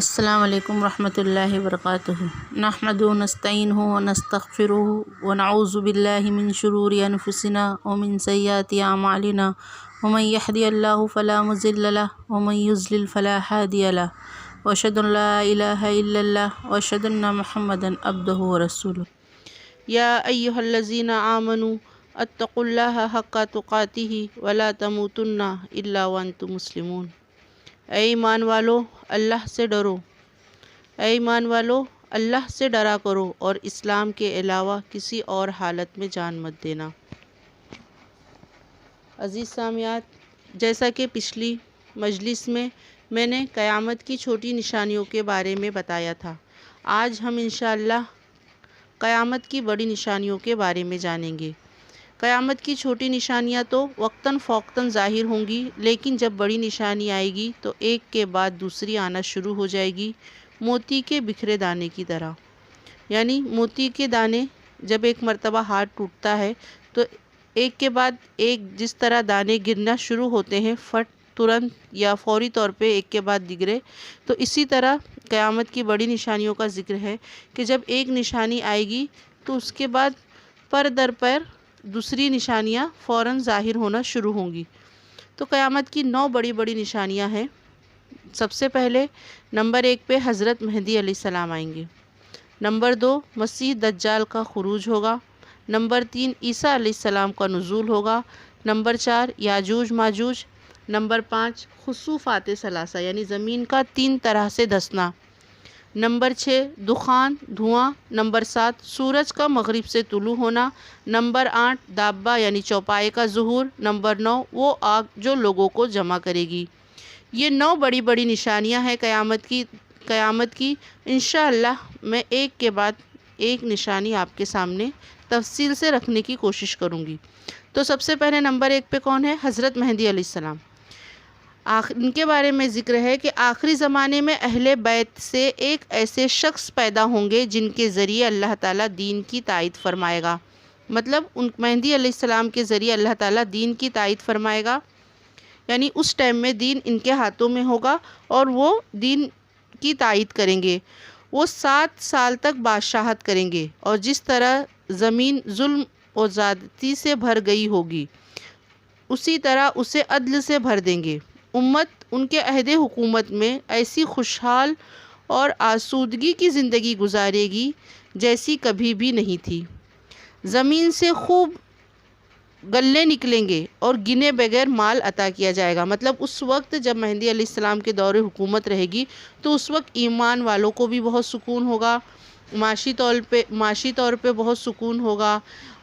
السلام علیکم ورحمۃ اللہ وبرکاتہ۔ نحمدہ ونستعینہ ونستغفرہ ونعوذ باللہ من شرور انفسنا ومن سیئات اعمالنا ومن یہدی اللہ فلا مضل لہ ومن یضلل فلا ہادی لہ واشہد ان لا الہ الا اللہ واشہد ان محمدا عبدہ ورسولہ۔ یا ایھا الذین آمنوا اتقوا اللہ حق تقاتہ ولا تموتن الا وانتم مسلمون۔ اے ایمان والو اللہ سے ڈرو، اے ایمان والو اللہ سے ڈرا کرو اور اسلام کے علاوہ کسی اور حالت میں جان مت دینا۔ عزیز سامعات، جیسا کہ پچھلی مجلس میں نے قیامت کی چھوٹی نشانیوں کے بارے میں بتایا تھا، آج ہم انشاءاللہ قیامت کی بڑی نشانیوں کے بارے میں جانیں گے۔ قیامت کی چھوٹی نشانیاں تو وقتاً فوقتاً ظاہر ہوں گی، لیکن جب بڑی نشانی آئے گی تو ایک کے بعد دوسری آنا شروع ہو جائے گی، موتی کے بکھرے دانے کی طرح۔ یعنی موتی کے دانے جب ایک مرتبہ ہاتھ ٹوٹتا ہے تو ایک کے بعد ایک جس طرح دانے گرنا شروع ہوتے ہیں، ترنت یا فوری طور پہ ایک کے بعد دیگرے، تو اسی طرح قیامت کی بڑی نشانیوں کا ذکر ہے کہ جب ایک نشانی آئے گی تو اس کے بعد پر در پر دوسری نشانیاں فوراً ظاہر ہونا شروع ہوں گی۔ تو قیامت کی 9 بڑی بڑی نشانیاں ہیں۔ سب سے پہلے نمبر 1 پہ حضرت مہدی علیہ السلام آئیں گے۔ نمبر 2 مسیح دجال کا خروج ہوگا۔ نمبر 3 عیسیٰ علیہ السلام کا نزول ہوگا۔ نمبر 4 یاجوج ماجوج۔ نمبر 5 خسوفات ثلاثہ یعنی زمین کا 3 طرح سے دھسنا۔ نمبر 6 دخان دھواں۔ نمبر 7 سورج کا مغرب سے طلوع ہونا۔ نمبر 8 دابہ یعنی چوپائے کا ظہور۔ نمبر 9 وہ آگ جو لوگوں کو جمع کرے گی۔ یہ 9 بڑی بڑی نشانیاں ہیں قیامت کی۔ انشاءاللہ میں ایک کے بعد ایک نشانی آپ کے سامنے تفصیل سے رکھنے کی کوشش کروں گی۔ تو سب سے پہلے نمبر 1 پہ کون ہے؟ حضرت مہدی علیہ السلام۔ ان کے بارے میں ذکر ہے کہ آخری زمانے میں اہل بیت سے ایک ایسے شخص پیدا ہوں گے جن کے ذریعے اللہ تعالیٰ دین کی تائید فرمائے گا۔ مطلب مہدی علیہ السلام کے ذریعے اللہ تعالیٰ دین کی تائید فرمائے گا، یعنی اس ٹائم میں دین ان کے ہاتھوں میں ہوگا اور وہ دین کی تائید کریں گے۔ وہ 7 سال تک بادشاہت کریں گے اور جس طرح زمین ظلم اور زیادتی سے بھر گئی ہوگی اسی طرح اسے عدل سے بھر دیں گے۔ امت ان کے عہد حکومت میں ایسی خوشحال اور آسودگی کی زندگی گزارے گی جیسی کبھی بھی نہیں تھی۔ زمین سے خوب غلے نکلیں گے اور گنے بغیر مال عطا کیا جائے گا۔ مطلب اس وقت جب مہدی علیہ السلام کے دور حکومت رہے گی تو اس وقت ایمان والوں کو بھی بہت سکون ہوگا، معاشی طور پہ بہت سکون ہوگا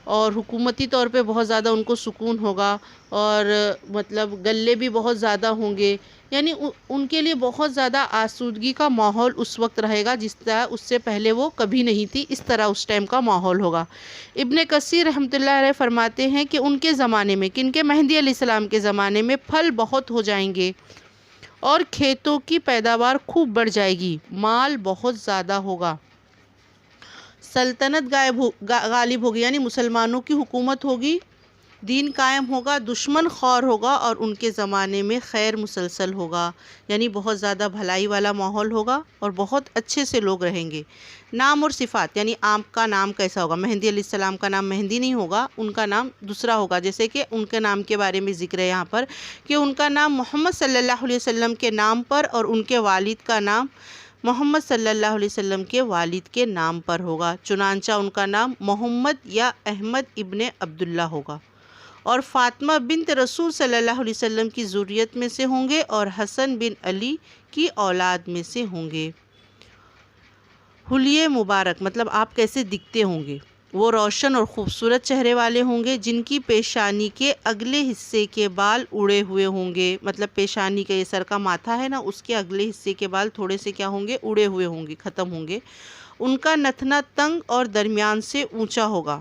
اور حکومتی طور پہ بہت زیادہ ان کو سکون ہوگا، اور مطلب غلے بھی بہت زیادہ ہوں گے، یعنی ان کے لیے بہت زیادہ آسودگی کا ماحول اس وقت رہے گا جس طرح اس سے پہلے وہ کبھی نہیں تھی، اس طرح اس ٹائم کا ماحول ہوگا۔ ابن کثیر رحمۃ اللہ علیہ فرماتے ہیں کہ ان کے زمانے میں، کن کے؟ مہدی علیہ السلام کے زمانے میں پھل بہت ہو جائیں گے اور کھیتوں کی پیداوار خوب بڑھ جائے گی، مال بہت زیادہ ہوگا، سلطنت غالب ہوگی یعنی مسلمانوں کی حکومت ہوگی، دین قائم ہوگا، دشمن خوار ہوگا اور ان کے زمانے میں خیر مسلسل ہوگا، یعنی بہت زیادہ بھلائی والا ماحول ہوگا اور بہت اچھے سے لوگ رہیں گے۔ نام اور صفات یعنی آپ کا نام کیسا ہوگا؟ مہدی علیہ السلام کا نام مہدی نہیں ہوگا، ان کا نام دوسرا ہوگا، جیسے کہ ان کے نام کے بارے میں ذکر ہے یہاں پر کہ ان کا نام محمد صلی اللہ علیہ وسلم کے نام پر اور ان کے والد کا نام محمد صلی اللہ علیہ وسلم کے والد کے نام پر ہوگا، چنانچہ ان کا نام محمد یا احمد ابن عبداللہ ہوگا، اور فاطمہ بنت رسول صلی اللہ علیہ وسلم کی ذریت میں سے ہوں گے اور حسن بن علی کی اولاد میں سے ہوں گے۔ حلیے مبارک مطلب آپ کیسے دکھتے ہوں گے؟ وہ روشن اور خوبصورت چہرے والے ہوں گے جن کی پیشانی کے اگلے حصے کے بال اڑے ہوئے ہوں گے، مطلب پیشانی کا یہ سر کا ماتھا ہے نا، اس کے اگلے حصے کے بال تھوڑے سے کیا ہوں گے؟ اڑے ہوئے ہوں گے، ختم ہوں گے۔ ان کا نتنا تنگ اور درمیان سے اونچا ہوگا۔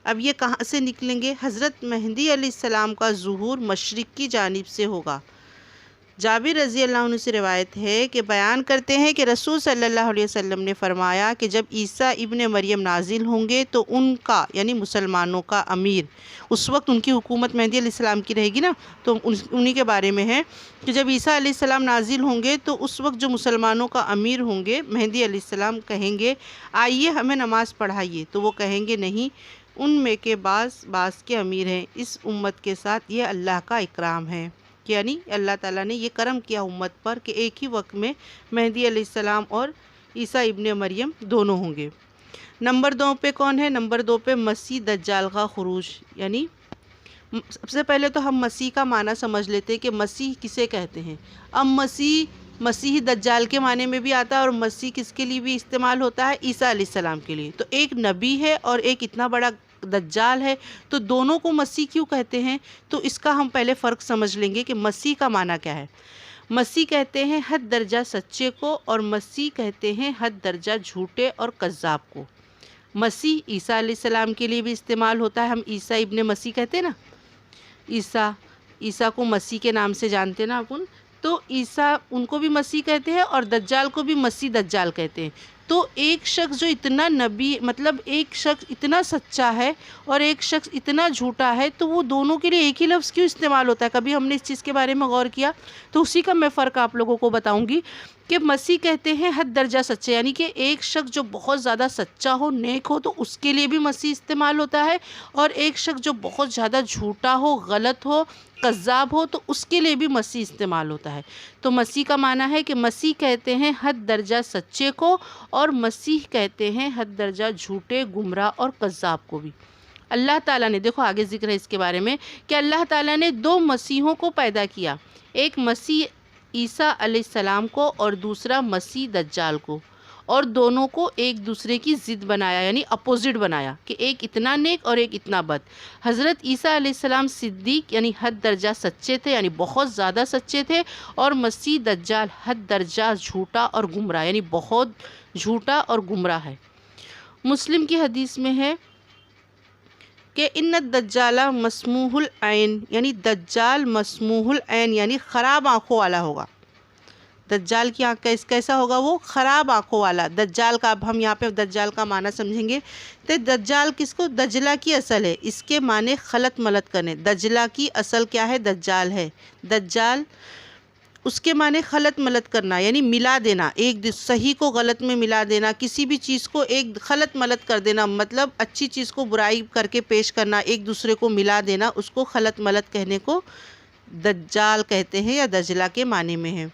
اب یہ کہاں سے نکلیں گے؟ حضرت مہدی علیہ السلام کا ظہور مشرق کی جانب سے ہوگا، جابر رضی اللہ عنہ سے روایت ہے کہ بیان کرتے ہیں کہ رسول صلی اللہ علیہ وسلم نے فرمایا کہ جب عیسیٰ ابن مریم نازل ہوں گے تو ان کا یعنی مسلمانوں کا امیر، اس وقت ان کی حکومت مہدی علیہ السلام کی رہے گی نا، تو انہی کے بارے میں ہے کہ جب عیسیٰ علیہ السلام نازل ہوں گے تو اس وقت جو مسلمانوں کا امیر ہوں گے، مہدی علیہ السلام کہیں گے آئیے ہمیں نماز پڑھائیے، تو وہ کہیں گے نہیں، ان میں کے بعض کے امیر ہیں، اس امت کے ساتھ یہ اللہ کا اکرام ہے، یعنی اللہ تعالیٰ نے یہ کرم کیا امت پر کہ ایک ہی وقت میں مہدی علیہ السلام اور عیسیٰ ابن مریم دونوں ہوں گے۔ نمبر 2 پہ کون ہے؟ نمبر 2 پہ مسیح دجال کا خروج، یعنی سب سے پہلے تو ہم مسیح کا معنی سمجھ لیتے کہ مسیح کسے کہتے ہیں۔ اب مسیح دجال کے معنی میں بھی آتا ہے، اور مسیح کس کے لیے بھی استعمال ہوتا ہے؟ عیسیٰ علیہ السلام کے لیے۔ تو ایک نبی ہے اور ایک اتنا بڑا دجال ہے، تو دونوں کو مسیح کیوں کہتے ہیں؟ تو اس کا ہم پہلے فرق سمجھ لیں گے کہ مسیح کا معنی کیا ہے۔ مسیح کہتے ہیں حد درجہ سچے کو، اور مسیح کہتے ہیں حد درجہ جھوٹے اور کذاب کو۔ مسیح عیسیٰ علیہ السلام کے لیے بھی استعمال ہوتا ہے، ہم عیسیٰ ابن مسیح کہتے ہیں نا، عیسیٰ کو مسیح کے نام سے جانتے نا اپن، تو عیسیٰ ان کو بھی مسیح کہتے ہیں اور دجال کو بھی مسیح دجال کہتے ہیں۔ تو ایک شخص جو اتنا نبی، مطلب ایک شخص اتنا سچا ہے اور ایک شخص اتنا جھوٹا ہے، تو وہ دونوں کے لیے ایک ہی لفظ کیوں استعمال ہوتا ہے؟ کبھی ہم نے اس چیز کے بارے میں غور کیا؟ تو اسی کا میں فرق آپ لوگوں کو بتاؤں گی کہ مسیح کہتے ہیں حد درجہ سچے، یعنی کہ ایک شخص جو بہت زیادہ سچا ہو، نیک ہو، تو اس کے لیے بھی مسیح استعمال ہوتا ہے، اور ایک شخص جو بہت زیادہ جھوٹا ہو، غلط ہو، کذاب ہو، تو اس کے لیے بھی مسیح استعمال ہوتا ہے۔ تو مسیح کا معنی ہے کہ مسیح کہتے ہیں حد درجہ سچے کو، اور مسیح کہتے ہیں حد درجہ جھوٹے، گمراہ اور کذاب کو بھی۔ اللہ تعالیٰ نے، دیکھو آگے ذکر ہے اس کے بارے میں کہ اللہ تعالیٰ نے 2 مسیحوں کو پیدا کیا، ایک مسیح عیسیٰ علیہ السلام کو اور دوسرا مسیح دجال کو، اور دونوں کو ایک دوسرے کی ضد بنایا، یعنی اپوزٹ بنایا، کہ ایک اتنا نیک اور ایک اتنا بد۔ حضرت عیسیٰ علیہ السلام صدیق یعنی حد درجہ سچے تھے، یعنی بہت زیادہ سچے تھے، اور مسیح دجال حد درجہ جھوٹا اور گمراہ، یعنی بہت جھوٹا اور گمراہ ہے۔ مسلم کی حدیث میں ہے کہ ان الدجال مسموح العین، یعنی دجال مسموح العین یعنی خراب آنکھوں والا ہوگا۔ دجال کی آنکھ کیسا ہوگا؟ وہ خراب آنکھوں والا۔ دجال کا، اب ہم یہاں پہ دجال کا معنی سمجھیں گے تو دجال کس کو؟ دجلہ کی اصل ہے، اس کے معنی خلط ملط کرنے۔ دجلہ کی اصل کیا ہے؟ دجال ہے۔ دجال اس کے معنی خلط ملط کرنا، یعنی ملا دینا، ایک صحیح کو غلط میں ملا دینا، کسی بھی چیز کو ایک خلط ملط کر دینا، مطلب اچھی چیز کو برائی کر کے پیش کرنا، ایک دوسرے کو ملا دینا، اس کو خلط ملط کہنے کو دجال کہتے ہیں، یا دجلہ کے معنی میں ہے۔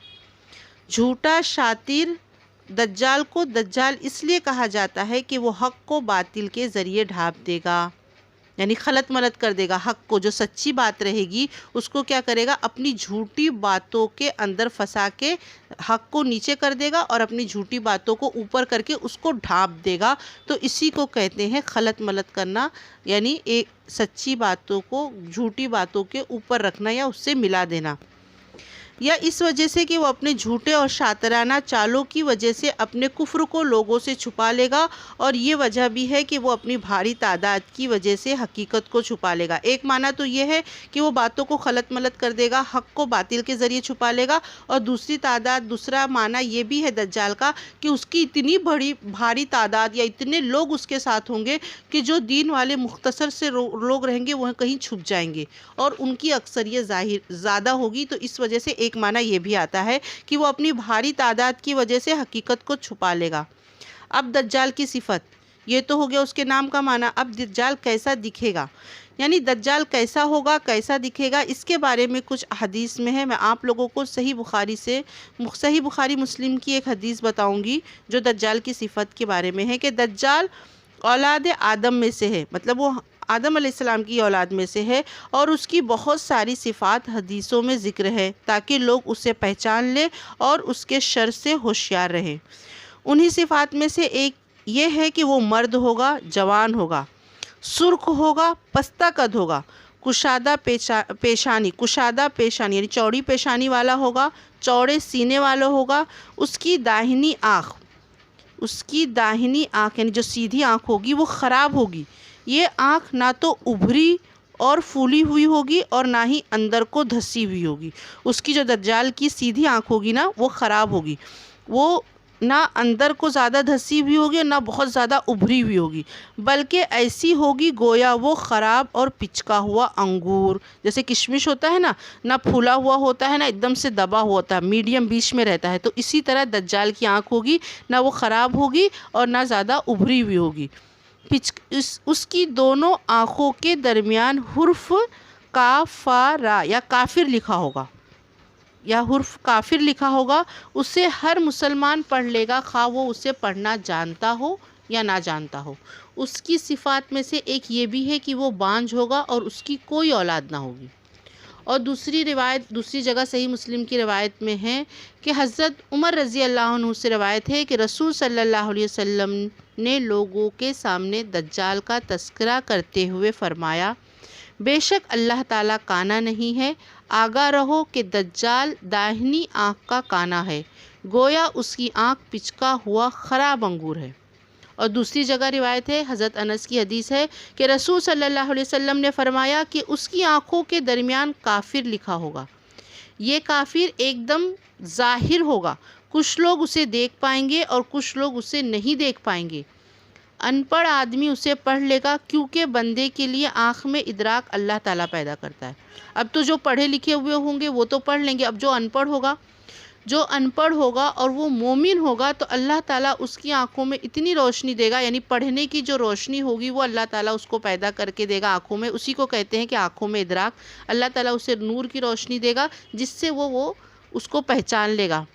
جھوٹا شاطر، دجال کو دجال اس لیے کہا جاتا ہے کہ وہ حق کو باطل کے ذریعے ڈھانپ دے گا، یعنی خلط ملط کر دے گا، حق کو، جو سچی بات رہے گی اس کو کیا کرے گا؟ اپنی جھوٹی باتوں کے اندر پھنسا کے حق کو نیچے کر دے گا، اور اپنی جھوٹی باتوں کو اوپر کر کے اس کو ڈھانپ دے گا۔ تو اسی کو کہتے ہیں خلط ملط کرنا، یعنی ایک سچی باتوں کو جھوٹی باتوں کے اوپر رکھنا یا اس سے ملا دینا، یا اس وجہ سے کہ وہ اپنے جھوٹے اور شاطرانہ چالوں کی وجہ سے اپنے کفر کو لوگوں سے چھپا لے گا، اور یہ وجہ بھی ہے کہ وہ اپنی بھاری تعداد کی وجہ سے حقیقت کو چھپا لے گا۔ ایک معنی تو یہ ہے کہ وہ باتوں کو خلط ملط کر دے گا، حق کو باطل کے ذریعے چھپا لے گا، اور دوسرا معنی یہ بھی ہے دجال کا کہ اس کی اتنی بھاری تعداد یا اتنے لوگ اس کے ساتھ ہوں گے کہ جو دین والے مختصر سے لوگ رہیں گے وہ کہیں چھپ جائیں گے، اور ان کی اکثریت زیادہ ہوگی۔ تو اس وجہ سے ایک معنی یہ بھی آتا ہے کہ وہ اپنی بھاری تعداد کی وجہ سے حقیقت کو چھپا لے گا۔ اب دجال کی صفت، یہ تو ہو گیا اس کے نام کا معنی۔ اب دجال کیسا دکھے گا، یعنی دجال کیسا ہوگا، کیسا دکھے گا، اس کے بارے میں کچھ حدیث میں ہے۔ میں آپ لوگوں کو صحیح بخاری مسلم کی ایک حدیث بتاؤں گی جو دجال کی صفت کے بارے میں ہے، کہ دجال اولاد آدم میں سے ہے، مطلب وہ آدم علیہ السلام کی اولاد میں سے ہے، اور اس کی بہت ساری صفات حدیثوں میں ذکر ہے تاکہ لوگ اسے پہچان لیں اور اس کے شر سے ہوشیار رہیں۔ انہی صفات میں سے ایک یہ ہے کہ وہ مرد ہوگا، جوان ہوگا، سرخ ہوگا، پستہ قد ہوگا، کشادہ پیشانی یعنی چوڑی پیشانی والا ہوگا، چوڑے سینے والا ہوگا، اس کی داہنی آنکھ یعنی جو سیدھی آنکھ ہوگی وہ خراب ہوگی، یہ آنکھ نہ تو ابھری اور پھولی ہوئی ہوگی اور نہ ہی اندر کو دھسی ہوئی ہوگی۔ اس کی جو دجال کی سیدھی آنکھ ہوگی نا وہ خراب ہوگی، وہ نہ اندر کو زیادہ دھسی ہوئی ہوگی اور نہ بہت زیادہ ابھری ہوئی ہوگی، بلکہ ایسی ہوگی گویا وہ خراب اور پچکا ہوا انگور، جیسے کشمش ہوتا ہے نا، نہ پھولا ہوا ہوتا ہے نہ ایک دم سے دبا ہوا ہوتا ہے، میڈیم بیچ میں رہتا ہے، تو اسی طرح دجال کی آنکھ ہوگی، نہ وہ خراب ہوگی اور نہ زیادہ ابھری ہوئی ہوگی۔ اس کی دونوں آنکھوں کے درمیان حرف کافارا یا کافر لکھا ہوگا، یا حرف کافر لکھا ہوگا۔ اسے ہر مسلمان پڑھ لے گا، خواہ وہ اسے پڑھنا جانتا ہو یا نہ جانتا ہو۔ اس کی صفات میں سے ایک یہ بھی ہے کہ وہ بانجھ ہوگا اور اس کی کوئی اولاد نہ ہوگی۔ اور دوسری جگہ صحیح مسلم کی روایت میں ہے کہ حضرت عمر رضی اللہ عنہ سے روایت ہے کہ رسول صلی اللہ علیہ وسلم نے لوگوں کے سامنے دجال کا تذکرہ کرتے ہوئے فرمایا، بے شک اللہ تعالیٰ کانا نہیں ہے، آگاہ رہو کہ دجال داہنی آنکھ کا کانا ہے، گویا اس کی آنکھ پچکا ہوا خراب انگور ہے۔ اور دوسری جگہ روایت ہے، حضرت انس کی حدیث ہے کہ رسول صلی اللہ علیہ وسلم نے فرمایا کہ اس کی آنکھوں کے درمیان کافر لکھا ہوگا۔ یہ کافر ایک دم ظاہر ہوگا، کچھ لوگ اسے دیکھ پائیں گے اور کچھ لوگ اسے نہیں دیکھ پائیں گے۔ ان پڑھ آدمی اسے پڑھ لے گا، کیونکہ بندے کے لیے آنکھ میں ادراک اللہ تعالیٰ پیدا کرتا ہے۔ اب تو جو پڑھے لکھے ہوئے ہوں گے وہ تو پڑھ لیں گے، اب جو ان پڑھ ہوگا اور وہ مومن ہوگا تو اللہ تعالیٰ اس کی آنکھوں میں اتنی روشنی دے گا، یعنی پڑھنے کی جو روشنی ہوگی وہ اللہ تعالیٰ اس کو پیدا کر کے دے گا آنکھوں میں، اسی کو کہتے ہیں کہ آنکھوں میں ادراک۔ اللہ تعالیٰ اسے نور کی روشنی دے گا جس سے وہ اس کو پہچان لے گا۔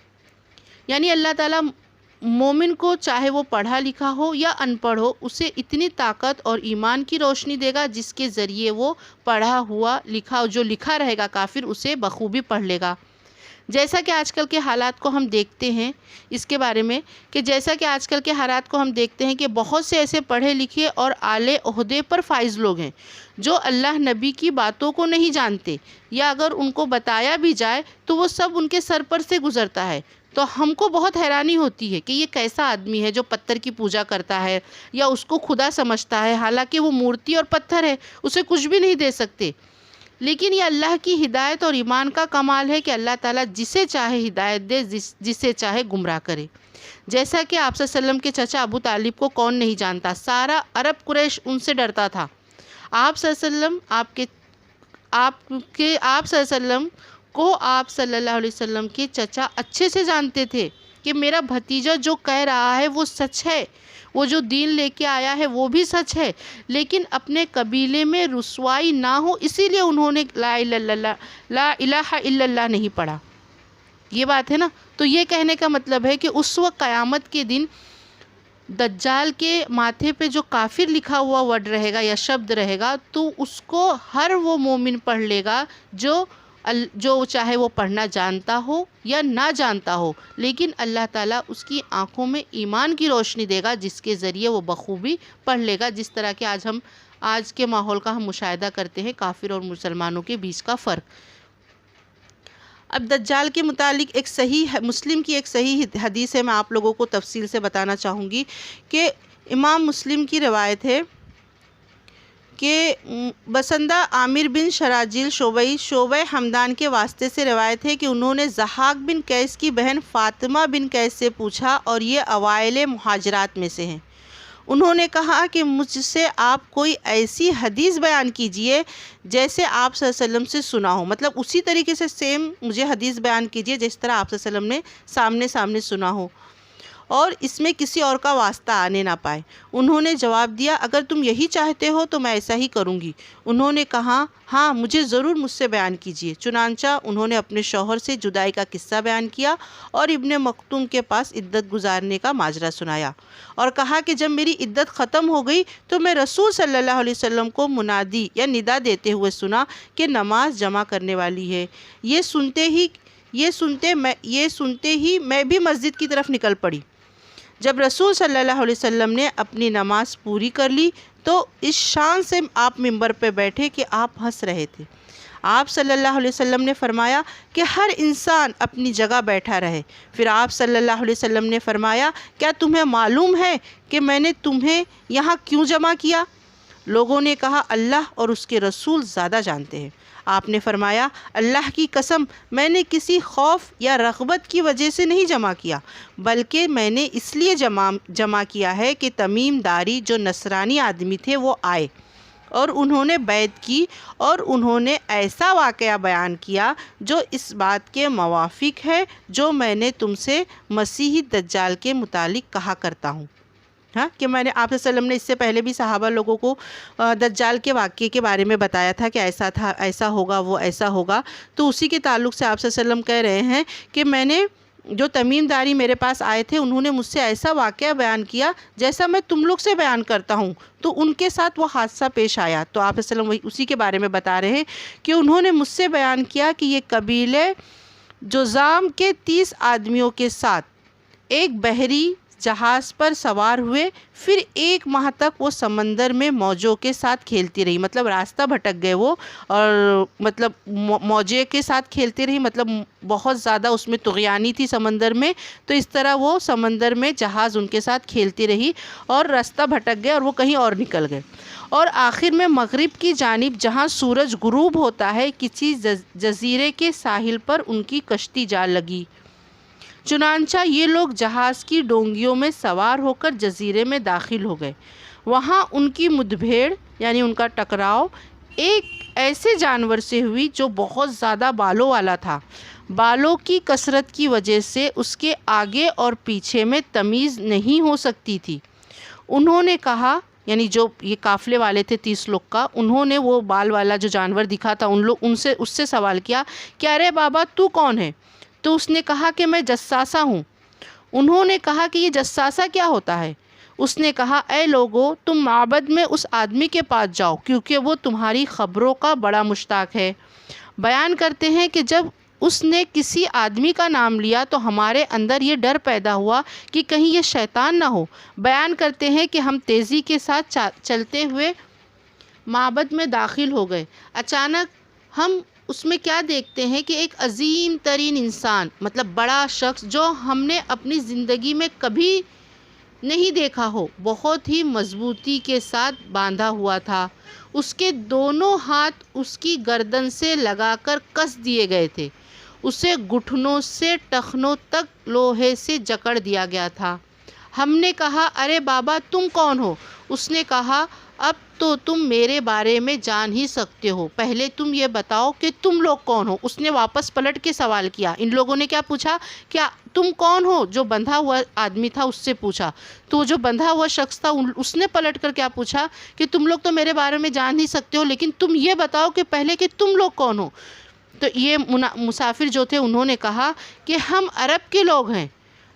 یعنی اللہ تعالیٰ مومن کو چاہے وہ پڑھا لکھا ہو یا ان پڑھ ہو، اسے اتنی طاقت اور ایمان کی روشنی دے گا جس کے ذریعے وہ پڑھا ہوا جو لکھا رہے گا کافر اسے بخوبی پڑھ لے گا۔ جیسا کہ آج کل کے حالات کو ہم دیکھتے ہیں اس کے بارے میں کہ بہت سے ایسے پڑھے لکھے اور اعلی عہدے پر فائز لوگ ہیں جو اللہ نبی کی باتوں کو نہیں جانتے، یا اگر ان کو بتایا بھی جائے تو وہ سب ان کے سر پر سے گزرتا ہے۔ تو ہم کو بہت حیرانی ہوتی ہے کہ یہ کیسا آدمی ہے جو پتھر کی پوجا کرتا ہے یا اس کو خدا سمجھتا ہے، حالانکہ وہ مورتی اور پتھر ہے، اسے کچھ بھی نہیں دے سکتے۔ لیکن یہ اللہ کی ہدایت اور ایمان کا کمال ہے کہ اللہ تعالیٰ جسے چاہے ہدایت دے، جسے چاہے گمراہ کرے۔ جیسا کہ آپ صلی اللہ علیہ وسلم کے چچا ابو طالب کو کون نہیں جانتا، سارا عرب قریش ان سے ڈرتا تھا۔ آپ صلی اللہ علیہ وسلم کو آپ صلی اللہ علیہ وسلم کے چچا اچھے سے جانتے تھے کہ میرا بھتیجا جو کہہ رہا ہے وہ سچ ہے، وہ جو دین لے کے آیا ہے وہ بھی سچ ہے، لیکن اپنے قبیلے میں رسوائی نہ ہو اسی لیے انہوں نے لا الہ الا اللہ نہیں پڑھا۔ یہ بات ہے نا، تو یہ کہنے کا مطلب ہے کہ اس وقت قیامت کے دن دجال کے ماتھے پہ جو کافر لکھا ہوا ورڈ رہے گا یا شبد رہے گا تو اس کو ہر وہ مومن پڑھ لے گا جو چاہے وہ پڑھنا جانتا ہو یا نہ جانتا ہو، لیکن اللہ تعالیٰ اس کی آنکھوں میں ایمان کی روشنی دے گا جس کے ذریعے وہ بخوبی پڑھ لے گا، جس طرح کہ آج کے ماحول کا ہم مشاہدہ کرتے ہیں کافر اور مسلمانوں کے بیچ کا فرق۔ اب دجال کے متعلق مسلم کی ایک صحیح حدیث ہے، میں آپ لوگوں کو تفصیل سے بتانا چاہوں گی کہ امام مسلم کی روایت ہے کہ بسندہ عامر بن شراجیل شعبہ حمدان کے واسطے سے روایت ہے کہ انہوں نے ضحاک بن قیس کی بہن فاطمہ بن قیس سے پوچھا، اور یہ اوائل مہاجرات میں سے ہیں۔ انہوں نے کہا کہ مجھ سے آپ کوئی ایسی حدیث بیان کیجئے جیسے آپ صلی اللہ علیہ وسلم سے سنا ہو، مطلب اسی طریقے سے سیم مجھے حدیث بیان کیجئے جس طرح آپ صلی اللہ علیہ وسلم نے سامنے سنا ہو اور اس میں کسی اور کا واسطہ آنے نہ پائے۔ انہوں نے جواب دیا، اگر تم یہی چاہتے ہو تو میں ایسا ہی کروں گی۔ انہوں نے کہا، ہاں مجھے ضرور مجھ سے بیان کیجئے۔ چنانچہ انہوں نے اپنے شوہر سے جدائی کا قصہ بیان کیا اور ابن مکتوم کے پاس عدت گزارنے کا ماجرا سنایا، اور کہا کہ جب میری عدت ختم ہو گئی تو میں رسول صلی اللہ علیہ وسلم کو منادی یا ندا دیتے ہوئے سنا کہ نماز جمع کرنے والی ہے۔ یہ سنتے ہی میں بھی مسجد کی طرف نکل پڑی۔ جب رسول صلی اللہ علیہ وسلم نے اپنی نماز پوری کر لی تو اس شان سے آپ منبر پہ بیٹھے کہ آپ ہنس رہے تھے۔ آپ صلی اللہ علیہ وسلم نے فرمایا کہ ہر انسان اپنی جگہ بیٹھا رہے۔ پھر آپ صلی اللہ علیہ وسلم نے فرمایا، کیا تمہیں معلوم ہے کہ میں نے تمہیں یہاں کیوں جمع کیا؟ لوگوں نے کہا اللہ اور اس کے رسول زیادہ جانتے ہیں۔ آپ نے فرمایا اللہ کی قسم میں نے کسی خوف یا رغبت کی وجہ سے نہیں جمع کیا، بلکہ میں نے اس لیے جمع کیا ہے کہ تمیم داری جو نصرانی آدمی تھے وہ آئے اور انہوں نے بیعت کی، اور انہوں نے ایسا واقعہ بیان کیا جو اس بات کے موافق ہے جو میں نے تم سے مسیح دجال کے متعلق کہا کرتا ہوں۔ ہاں کہ میں نے آپ صلی اللہ علیہ وسلم نے اس سے پہلے بھی صحابہ لوگوں کو دجال کے واقعے کے بارے میں بتایا تھا کہ ایسا تھا، ایسا ہوگا، وہ ایسا ہوگا، تو اسی کے تعلق سے آپ صلی اللہ علیہ وسلم کہہ رہے ہیں کہ میں نے جو تمیم داری میرے پاس آئے تھے انہوں نے مجھ سے ایسا واقعہ بیان کیا جیسا میں تم لوگ سے بیان کرتا ہوں، تو ان کے ساتھ وہ حادثہ پیش آیا۔ تو آپ صلی اللہ علیہ وسلم اسی کے بارے میں بتا رہے ہیں کہ انہوں نے مجھ سے بیان کیا کہ یہ قبیلے جذام کے 30 آدمیوں کے ساتھ ایک بحری جہاز پر سوار ہوئے، پھر 1 ماہ تک وہ سمندر میں موجوں کے ساتھ کھیلتی رہی، مطلب راستہ بھٹک گئے وہ، اور مطلب موجے کے ساتھ کھیلتی رہی، مطلب بہت زیادہ اس میں طغیانی تھی سمندر میں، تو اس طرح وہ سمندر میں جہاز ان کے ساتھ کھیلتی رہی اور راستہ بھٹک گئے اور وہ کہیں اور نکل گئے، اور آخر میں مغرب کی جانب جہاں سورج غروب ہوتا ہے کسی جزیرے کے ساحل پر ان کی کشتی جا لگی۔ چنانچہ یہ لوگ جہاز کی ڈونگیوں میں سوار ہو کر جزیرے میں داخل ہو گئے۔ وہاں ان کی مدبھیڑ یعنی ان کا ٹکراؤ ایک ایسے جانور سے ہوئی جو بہت زیادہ بالوں والا تھا۔ بالوں کی کثرت کی وجہ سے اس کے آگے اور پیچھے میں تمیز نہیں ہو سکتی تھی۔ انہوں نے کہا، یعنی جو یہ قافلے والے تھے 30 لوگ کا، انہوں نے وہ بال والا جو جانور دکھا تھا اس سے سوال کیا کہ ارے بابا تو کون ہے؟ تو اس نے کہا کہ میں جساسہ ہوں۔ انہوں نے کہا کہ یہ جساسہ کیا ہوتا ہے؟ اس نے کہا اے لوگو تم معبد میں اس آدمی کے پاس جاؤ کیونکہ وہ تمہاری خبروں کا بڑا مشتاق ہے۔ بیان کرتے ہیں کہ جب اس نے کسی آدمی کا نام لیا تو ہمارے اندر یہ ڈر پیدا ہوا کہ کہیں یہ شیطان نہ ہو۔ بیان کرتے ہیں کہ ہم تیزی کے ساتھ چلتے ہوئے معبد میں داخل ہو گئے۔ اچانک ہم اس میں کیا دیکھتے ہیں کہ ایک عظیم ترین انسان، مطلب بڑا شخص جو ہم نے اپنی زندگی میں کبھی نہیں دیکھا ہو، بہت ہی مضبوطی کے ساتھ باندھا ہوا تھا۔ اس کے دونوں ہاتھ اس کی گردن سے لگا کر کس دیے گئے تھے، اسے گھٹنوں سے ٹخنوں تک لوہے سے جکڑ دیا گیا تھا۔ ہم نے کہا ارے بابا تم کون ہو؟ اس نے کہا اب تو تم میرے بارے میں جان ہی سکتے ہو، پہلے تم یہ بتاؤ کہ تم لوگ کون ہو؟ اس نے واپس پلٹ کے سوال کیا۔ ان لوگوں نے کیا پوچھا؟ کیا تم کون ہو؟ جو بندھا ہوا آدمی تھا اس سے پوچھا۔ تو جو بندھا ہوا شخص تھا اس نے پلٹ کر کیا پوچھا کہ تم لوگ تو میرے بارے میں جان ہی سکتے ہو، لیکن تم یہ بتاؤ کہ پہلے کہ تم لوگ کون ہو؟ تو یہ مسافر جو تھے انہوں نے کہا کہ ہم عرب کے لوگ ہیں،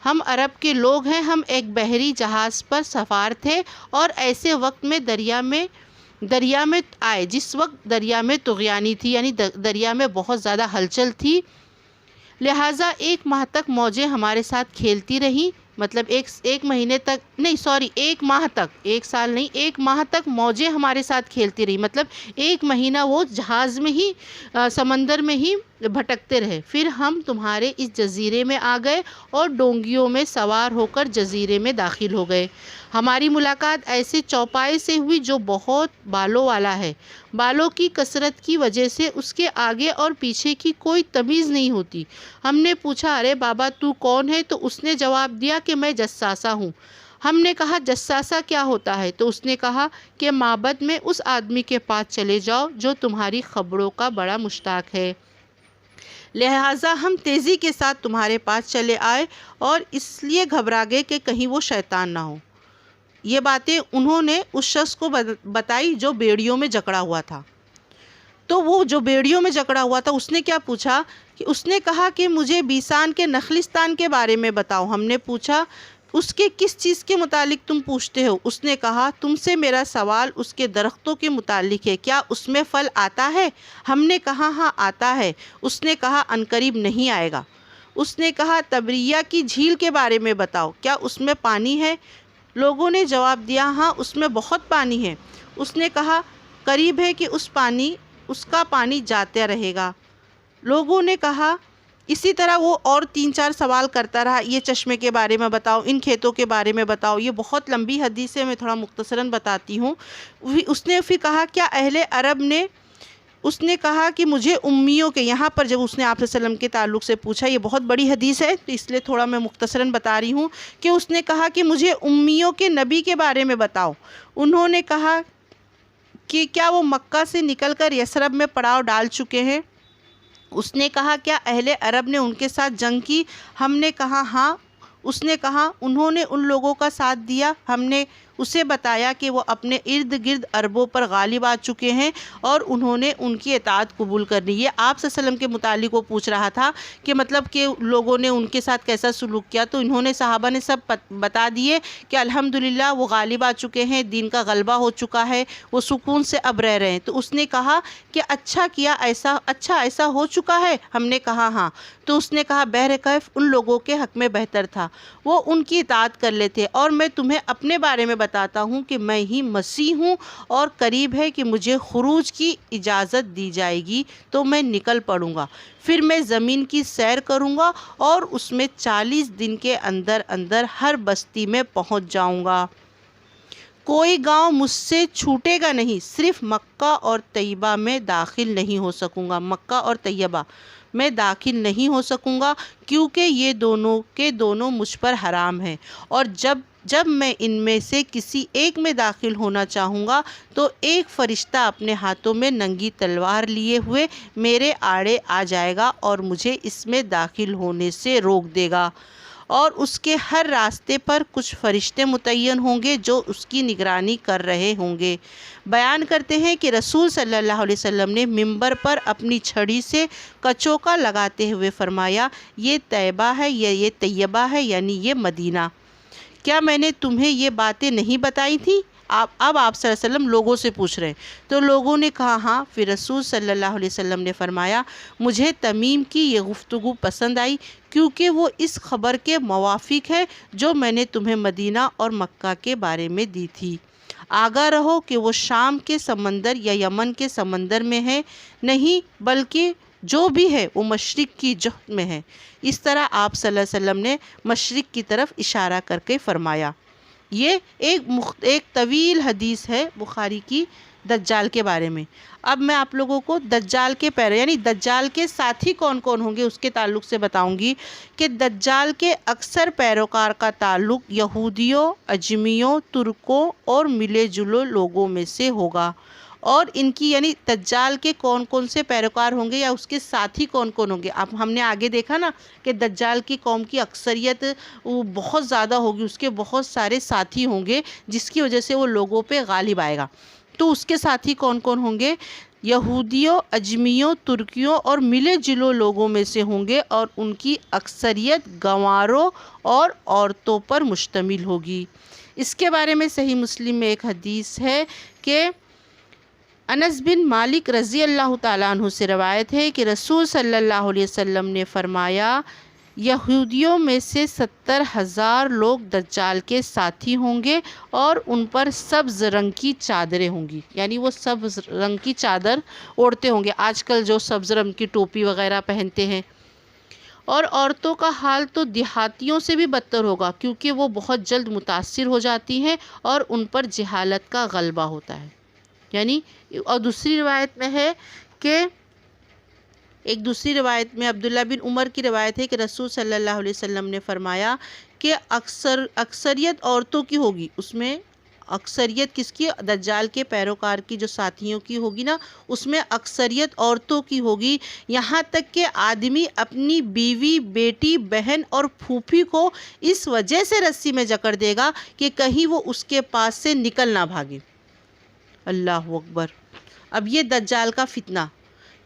ہم عرب کے لوگ ہیں، ہم ایک بحری جہاز پر سوار تھے اور ایسے وقت میں دریا میں آئے جس وقت دریا میں طغیانی تھی، یعنی دریا میں بہت زیادہ ہلچل تھی، لہٰذا 1 ماہ تک موجیں ہمارے ساتھ کھیلتی رہیں، مطلب ایک مہینے تک نہیں، سوری 1 ماہ تک، 1 سال نہیں، 1 ماہ تک موجیں ہمارے ساتھ کھیلتی رہی، مطلب 1 مہینہ وہ جہاز میں ہی سمندر میں ہی بھٹکتے رہے۔ پھر ہم تمہارے اس جزیرے میں آ گئے اور ڈونگیوں میں سوار ہو کر جزیرے میں داخل ہو گئے۔ ہماری ملاقات ایسے چوپائے سے ہوئی جو بہت بالوں والا ہے، بالوں کی کثرت کی وجہ سے اس کے آگے اور پیچھے کی کوئی تمیز نہیں ہوتی۔ ہم نے پوچھا ارے بابا تو کون ہے؟ تو اس نے جواب دیا کہ میں جساسہ ہوں۔ ہم نے کہا جساسہ کیا ہوتا ہے؟ تو اس نے کہا کہ معبد میں اس آدمی کے پاس چلے جاؤ جو تمہاری خبروں کا بڑا مشتاق ہے، لہٰذا ہم تیزی کے ساتھ تمہارے پاس چلے آئے اور اس لیے گھبرا گئے کہ کہیں وہ شیطان نہ ہو۔ یہ باتیں انہوں نے اس شخص کو بتائی جو بیڑیوں میں جکڑا ہوا تھا۔ تو وہ جو بیڑیوں میں جکڑا ہوا تھا اس نے کیا پوچھا کہ اس نے کہا کہ مجھے بیسان کے نخلستان کے بارے میں بتاؤ۔ ہم نے پوچھا اس کے کس چیز کے متعلق تم پوچھتے ہو؟ اس نے کہا تم سے میرا سوال اس کے درختوں کے متعلق ہے، کیا اس میں پھل آتا ہے؟ ہم نے کہا ہاں آتا ہے۔ اس نے کہا عنقریب نہیں آئے گا۔ اس نے کہا تبریہ کی جھیل کے بارے میں بتاؤ، کیا اس میں پانی ہے؟ لوگوں نے جواب دیا ہاں اس میں بہت پانی ہے۔ اس نے کہا قریب ہے کہ اس کا پانی جاتا رہے گا۔ لوگوں نے کہا اسی طرح وہ اور 3-4 سوال کرتا رہا، یہ چشمے کے بارے میں بتاؤ، ان کھیتوں کے بارے میں بتاؤ. یہ بہت لمبی حدیث ہے، میں تھوڑا مختصراً بتاتی ہوں. اس نے پھر کہا کیا اہل عرب نے، اس نے کہا کہ مجھے امیوں کے، یہاں پر جب اس نے آپ صلی اللہ علیہ وسلم کے تعلق سے پوچھا، یہ بہت بڑی حدیث ہے تو اس لیے تھوڑا میں مختصراً بتا رہی ہوں، کہ اس نے کہا کہ مجھے امیوں کے نبی کے بارے میں بتاؤ. انہوں نے کہا کہ کیا وہ مکہ سے نکل کر یثرب میں پڑاؤ ڈال چکے ہیں؟ اس نے کہا کیا اہل عرب نے ان کے ساتھ جنگ کی؟ ہم نے کہا ہاں. اس نے کہا انہوں نے ان لوگوں کا ساتھ دیا. ہم نے اسے بتایا کہ وہ اپنے ارد گرد عربوں پر غالب آ چکے ہیں اور انہوں نے ان کی اطاعت قبول کرنی. یہ آپ صلی اللہ علیہ وسلم کے متعلق وہ پوچھ رہا تھا کہ مطلب کہ لوگوں نے ان کے ساتھ کیسا سلوک کیا، تو انہوں نے، صحابہ نے سب بتا دیے کہ الحمدللہ وہ غالب آ چکے ہیں، دین کا غلبہ ہو چکا ہے، وہ سکون سے اب رہ رہے ہیں. تو اس نے کہا کہ اچھا کیا، ایسا ہو چکا ہے؟ ہم نے کہا ہاں. تو اس نے کہا بہرکیف ان لوگوں کے حق میں بہتر تھا وہ ان کی اطاعت کر لیتے، اور میں تمہیں اپنے بارے میں بتاتا ہوں کہ میں ہی مسیح ہوں اور قریب ہے کہ مجھے خروج کی اجازت دی جائے گی تو میں نکل پڑوں گا، پھر میں زمین کی سیر کروں گا اور اس میں 40 دن کے اندر اندر ہر بستی میں پہنچ جاؤں گا. کوئی گاؤں مجھ سے چھوٹے گا نہیں، صرف مکہ اور طیبہ میں داخل نہیں ہو سکوں گا. مکہ اور طیبہ میں داخل نہیں ہو سکوں گا کیونکہ یہ دونوں کے دونوں مجھ پر حرام ہیں، اور جب میں ان میں سے کسی ایک میں داخل ہونا چاہوں گا تو ایک فرشتہ اپنے ہاتھوں میں ننگی تلوار لیے ہوئے میرے آڑے آ جائے گا اور مجھے اس میں داخل ہونے سے روک دے گا، اور اس کے ہر راستے پر کچھ فرشتے متعین ہوں گے جو اس کی نگرانی کر رہے ہوں گے. بیان کرتے ہیں کہ رسول صلی اللہ علیہ وسلم نے منبر پر اپنی چھڑی سے کچوکا لگاتے ہوئے فرمایا، یہ طیبہ ہے، یہ طیبہ ہے، یعنی یہ مدینہ. کیا میں نے تمہیں یہ باتیں نہیں بتائی تھیں؟ اب آپ صلی اللہ علیہ وسلم لوگوں سے پوچھ رہے ہیں. تو لوگوں نے کہا ہاں. پھر رسول صلی اللہ علیہ وسلم نے فرمایا، مجھے تمیم کی یہ گفتگو پسند آئی کیونکہ وہ اس خبر کے موافق ہے جو میں نے تمہیں مدینہ اور مکہ کے بارے میں دی تھی. آگاہ رہو کہ وہ شام کے سمندر یا یمن کے سمندر میں ہے نہیں، بلکہ جو بھی ہے وہ مشرق کی جہت میں ہے. اس طرح آپ صلی اللہ علیہ وسلم نے مشرق کی طرف اشارہ کر کے فرمایا. یہ ایک طویل حدیث ہے بخاری کی دجال کے بارے میں. اب میں آپ لوگوں کو دجال کے یعنی دجال کے ساتھی کون کون ہوں گے اس کے تعلق سے بتاؤں گی کہ دجال کے اکثر پیروکار کا تعلق یہودیوں، اجمیوں، ترکوں اور ملے جلے لوگوں میں سے ہوگا. اور ان کی یعنی دجال کے کون کون سے پیروکار ہوں گے یا اس کے ساتھی کون کون ہوں گے. اب ہم نے آگے دیکھا نا کہ دجال کی قوم کی اکثریت بہت زیادہ ہوگی، اس کے بہت سارے ساتھی ہوں گے جس کی وجہ سے وہ لوگوں پہ غالب آئے گا. تو اس کے ساتھی کون کون ہوں گے؟ یہودیوں، اجمیوں، ترکیوں اور ملے جلے لوگوں میں سے ہوں گے، اور ان کی اکثریت گنواروں اور عورتوں پر مشتمل ہوگی. اس کے بارے میں صحیح مسلم میں ایک حدیث ہے کہ انس بن مالک رضی اللہ تعالیٰ عنہ سے روایت ہے کہ رسول صلی اللہ علیہ وسلم نے فرمایا، یہودیوں میں سے 70,000 لوگ دجال کے ساتھی ہوں گے اور ان پر سبز رنگ کی چادریں ہوں گی، یعنی وہ سبز رنگ کی چادر اوڑھتے ہوں گے، آج کل جو سبز رنگ کی ٹوپی وغیرہ پہنتے ہیں. اور عورتوں کا حال تو دیہاتیوں سے بھی بدتر ہوگا کیونکہ وہ بہت جلد متاثر ہو جاتی ہیں اور ان پر جہالت کا غلبہ ہوتا ہے. یعنی اور دوسری روایت میں ہے کہ دوسری روایت میں عبداللہ بن عمر کی روایت ہے کہ رسول صلی اللہ علیہ وسلم نے فرمایا کہ اکثریت عورتوں کی ہوگی. اس میں اکثریت کس کی؟ دجال کے پیروکار کی جو ساتھیوں کی ہوگی نا، اس میں اکثریت عورتوں کی ہوگی. یہاں تک کہ آدمی اپنی بیوی، بیٹی، بہن اور پھوپھی کو اس وجہ سے رسی میں جکڑ دے گا کہ کہیں وہ اس کے پاس سے نکل نہ بھاگے. اللہ اکبر. اب یہ دجال کا فتنہ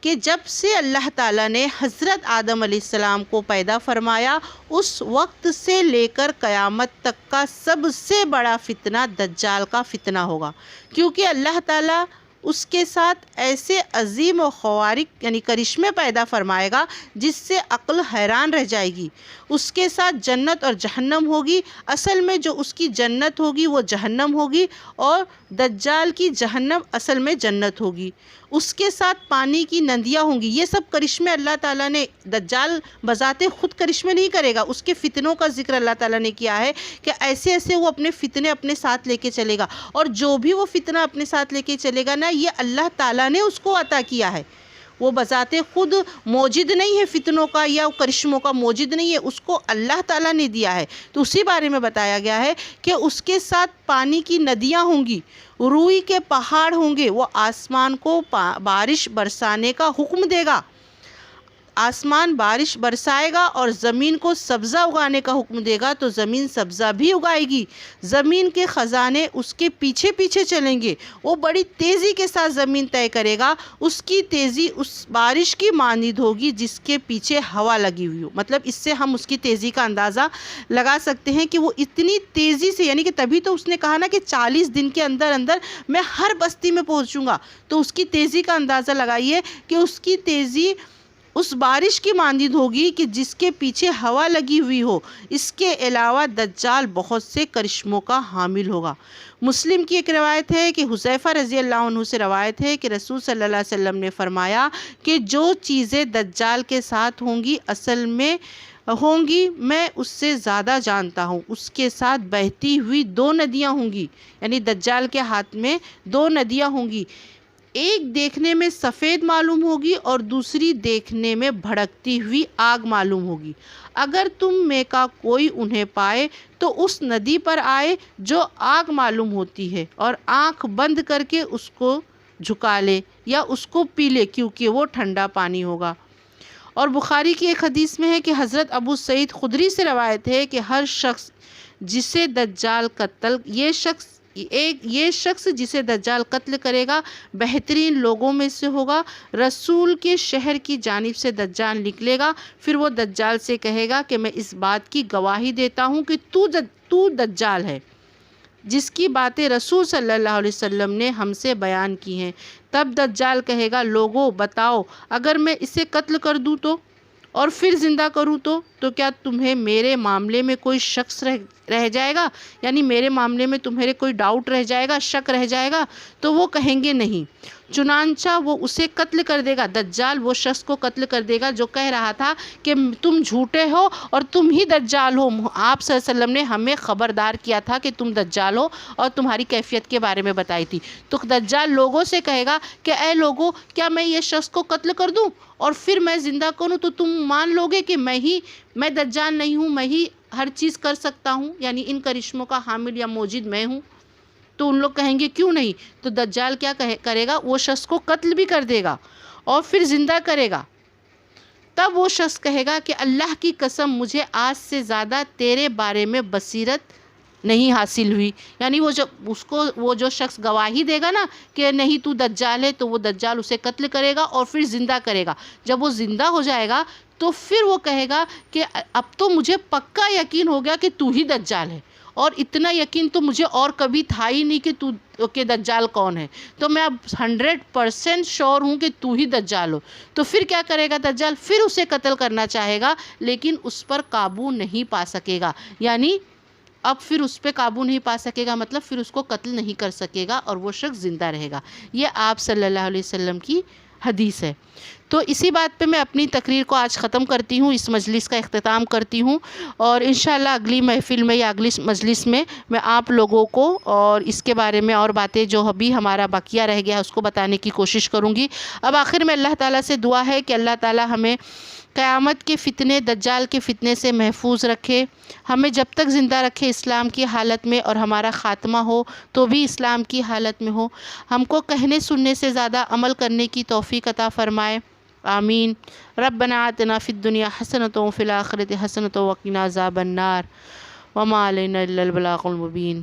کہ جب سے اللہ تعالیٰ نے حضرت آدم علیہ السلام کو پیدا فرمایا اس وقت سے لے کر قیامت تک کا سب سے بڑا فتنہ دجال کا فتنہ ہوگا، کیونکہ اللہ تعالیٰ اس کے ساتھ ایسے عظیم و خوارق یعنی کرشمے پیدا فرمائے گا جس سے عقل حیران رہ جائے گی۔ اس کے ساتھ جنت اور جہنم ہوگی، اصل میں جو اس کی جنت ہوگی وہ جہنم ہوگی، اور دجال کی جہنم اصل میں جنت ہوگی۔ اس کے ساتھ پانی کی ندیاں ہوں گی۔ یہ سب کرشمے اللہ تعالیٰ نے، دجال بذات خود کرشمے نہیں کرے گا، اس کے فتنوں کا ذکر اللہ تعالیٰ نے کیا ہے کہ ایسے ایسے وہ اپنے فتنے اپنے ساتھ لے کے چلے گا، اور جو بھی وہ فتنہ اپنے ساتھ لے کے چلے گا نا، یہ اللہ تعالیٰ نے اس کو عطا کیا ہے۔ وہ بذات خود موجد نہیں ہے، فتنوں کا یا کرشموں کا موجد نہیں ہے، اس کو اللہ تعالیٰ نے دیا ہے۔ تو اسی بارے میں بتایا گیا ہے کہ اس کے ساتھ پانی کی ندیاں ہوں گی، روئی کے پہاڑ ہوں گے، وہ آسمان کو بارش برسانے کا حکم دے گا، آسمان بارش برسائے گا، اور زمین کو سبزہ اگانے کا حکم دے گا تو زمین سبزہ بھی اگائے گی۔ زمین کے خزانے اس کے پیچھے پیچھے چلیں گے، وہ بڑی تیزی کے ساتھ زمین طے کرے گا، اس کی تیزی اس بارش کی مانند ہوگی جس کے پیچھے ہوا لگی ہوئی ہو۔ مطلب اس سے ہم اس کی تیزی کا اندازہ لگا سکتے ہیں کہ وہ اتنی تیزی سے، یعنی کہ تبھی تو اس نے کہا نا کہ 40 دن کے اندر اندر میں ہر بستی میں پہنچوں گا، تو اس کی تیزی کا اندازہ لگائیے کہ اس کی تیزی اس بارش کی مانند ہوگی کہ جس کے پیچھے ہوا لگی ہوئی ہو۔ اس کے علاوہ دجال بہت سے کرشموں کا حامل ہوگا۔ مسلم کی ایک روایت ہے کہ حذیفہ رضی اللہ عنہ سے روایت ہے کہ رسول صلی اللہ علیہ وسلم نے فرمایا کہ جو چیزیں دجال کے ساتھ ہوں گی اصل میں ہوں گی، میں اس سے زیادہ جانتا ہوں۔ اس کے ساتھ بہتی ہوئی 2 ندیاں ہوں گی، یعنی دجال کے ہاتھ میں 2 ندیاں ہوں گی، ایک دیکھنے میں سفید معلوم ہوگی اور دوسری دیکھنے میں بھڑکتی ہوئی آگ معلوم ہوگی۔ اگر تم میں کا کوئی انہیں پائے تو اس ندی پر آئے جو آگ معلوم ہوتی ہے، اور آنکھ بند کر کے اس کو جھکا لے یا اس کو پی لے، کیونکہ وہ ٹھنڈا پانی ہوگا۔ اور بخاری کی ایک حدیث میں ہے کہ حضرت ابو سعید خدری سے روایت ہے کہ ہر شخص جسے دجال قتل یہ شخص جسے دجال قتل کرے گا بہترین لوگوں میں سے ہوگا۔ رسول کے شہر کی جانب سے دجال نکلے گا، پھر وہ دجال سے کہے گا کہ میں اس بات کی گواہی دیتا ہوں کہ تو دجال ہے، جس کی باتیں رسول صلی اللہ علیہ وسلم نے ہم سے بیان کی ہیں۔ تب دجال کہے گا، لوگوں بتاؤ، اگر میں اسے قتل کر دوں تو اور پھر زندہ کروں تو کیا تمہیں میرے معاملے میں کوئی شخص رہ جائے گا، یعنی میرے معاملے میں تمہارے کوئی ڈاؤٹ رہ جائے گا، شک رہ جائے گا؟ تو وہ کہیں گے نہیں۔ چنانچہ وہ اسے قتل کر دے گا، دجال وہ شخص کو قتل کر دے گا جو کہہ رہا تھا کہ تم جھوٹے ہو اور تم ہی دجال ہو، آپ صلی اللہ علیہ وسلم نے ہمیں خبردار کیا تھا کہ تم دجال ہو اور تمہاری کیفیت کے بارے میں بتائی تھی۔ تو دجال لوگوں سے کہے گا کہ اے لوگوں، کیا میں یہ شخص کو قتل کر دوں اور پھر میں زندہ کروں تو تم مان لو گے کہ میں دجال نہیں ہوں، میں ہی ہر چیز کر سکتا ہوں، یعنی ان کرشموں کا حامل یا موجد میں ہوں؟ تو ان لوگ کہیں گے کیوں نہیں؟ تو دجال کیا کرے گا؟ وہ شخص کو قتل بھی کر دے گا اور پھر زندہ کرے گا۔ تب وہ شخص کہے گا کہ اللہ کی قسم، مجھے آج سے زیادہ تیرے بارے میں بصیرت نہیں حاصل ہوئی، یعنی وہ جو شخص گواہی دے گا نا کہ نہیں تو دجال ہے، تو وہ دجال اسے قتل کرے گا اور پھر زندہ کرے گا۔ جب وہ زندہ ہو جائے گا تو پھر وہ کہے گا کہ اب تو مجھے پکا یقین ہو گیا کہ تو ہی دجال ہے، اور اتنا یقین تو مجھے اور کبھی تھا ہی نہیں کہ دجال کون ہے، تو میں اب 100% شور ہوں کہ تو ہی دجال ہو۔ تو پھر کیا کرے گا دجال؟ پھر اسے قتل کرنا چاہے گا، لیکن اس پر قابو نہیں پا سکے گا، یعنی اب پھر اس پہ قابو نہیں پا سکے گا، مطلب پھر اس کو قتل نہیں کر سکے گا اور وہ شخص زندہ رہے گا۔ یہ آپ صلی اللہ علیہ وسلم کی حدیث ہے۔ تو اسی بات پہ میں اپنی تقریر کو آج ختم کرتی ہوں، اس مجلس کا اختتام کرتی ہوں، اور انشاءاللہ اگلی محفل میں یا اگلی مجلس میں آپ لوگوں کو اور اس کے بارے میں اور باتیں جو ابھی ہمارا باقیہ رہ گیا اس کو بتانے کی کوشش کروں گی۔ اب آخر میں اللہ تعالیٰ سے دعا ہے کہ اللہ تعالیٰ ہمیں قیامت کے فتنے، دجال کے فتنے سے محفوظ رکھے، ہمیں جب تک زندہ رکھے اسلام کی حالت میں، اور ہمارا خاتمہ ہو تو بھی اسلام کی حالت میں ہو، ہم کو کہنے سننے سے زیادہ عمل کرنے کی توفیق عطا فرمائے، آمین۔ ربنا آتنا فی الدنیا حسنۃ وفی الآخرۃ حسنۃ وقنا عذاب النار وما علینا الا البلاغ المبین۔